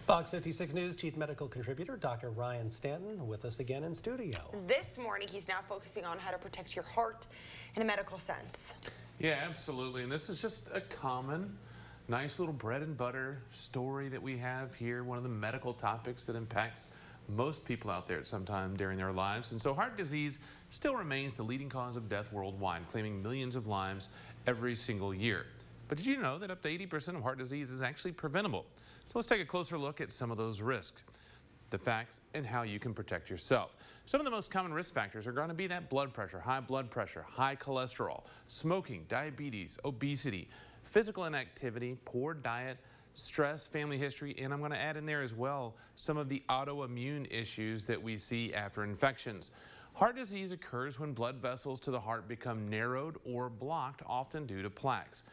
Fox 56 News Chief Medical Contributor Dr. Ryan Stanton with us again in studio. This morning, he's now focusing on how to protect your heart in a medical sense. Yeah, absolutely. And this is just a common, nice little bread and butter story that we have here. One of the medical topics that impacts most people out there at some time during their lives. And so heart disease still remains the leading cause of death worldwide, claiming millions of lives every single year. But did you know that up to 80% of heart disease is actually preventable? So let's take a closer look at some of those risks, the facts, and how you can protect yourself. Some of the most common risk factors are going to be that blood pressure, high cholesterol, smoking, diabetes, obesity, physical inactivity, poor diet, stress, family history, and I'm going to add in there as well some of the autoimmune issues that we see after infections. Heart disease occurs when blood vessels to the heart become narrowed or blocked, often due to plaques.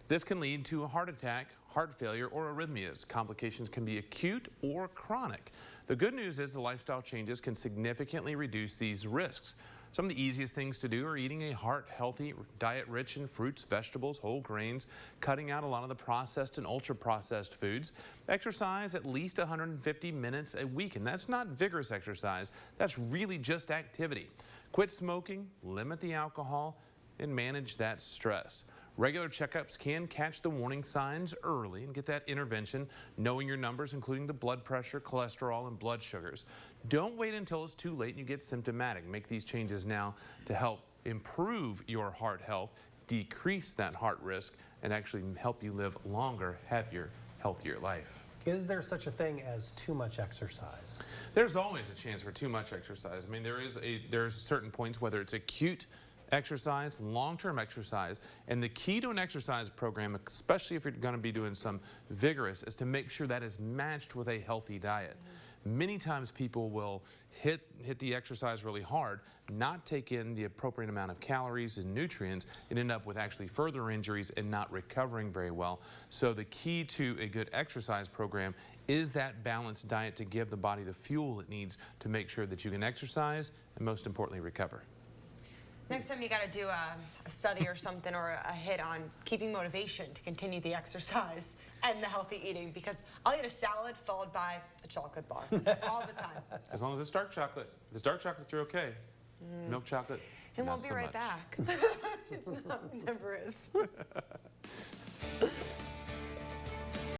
This can lead to a heart attack, heart failure, or arrhythmias. Complications can be acute or chronic. The good news is the lifestyle changes can significantly reduce these risks. Some of the easiest things to do are eating a heart-healthy diet rich in fruits, vegetables, whole grains, cutting out a lot of the processed and ultra-processed foods. Exercise at least 150 minutes a week, and that's not vigorous exercise. That's really just activity. Quit smoking, limit the alcohol, and manage that stress. Regular checkups can catch the warning signs early and get that intervention, knowing your numbers, including the blood pressure, cholesterol, and blood sugars. Don't wait until it's too late and you get symptomatic. Make these changes now to help improve your heart health, decrease that heart risk, and actually help you live longer, happier, healthier life. Is there such a thing as too much exercise? There's always a chance for too much exercise. I mean, there's certain points, whether it's acute exercise, long-term exercise, and the key to an exercise program, especially if you're going to be doing some vigorous, is to make sure that is matched with a healthy diet. Many times people will hit the exercise really hard, not take in the appropriate amount of calories and nutrients, and end up with actually further injuries and not recovering very well. So the key to a good exercise program is that balanced diet to give the body the fuel it needs to make sure that you can exercise and, most importantly, recover. Next time you got to do a study or something, or a hit on keeping motivation to continue the exercise and the healthy eating, because I'll eat a salad followed by a chocolate bar all the time. As long as it's dark chocolate. If it's dark chocolate, you're okay. Milk chocolate, And we'll not be so right much. back. It never is.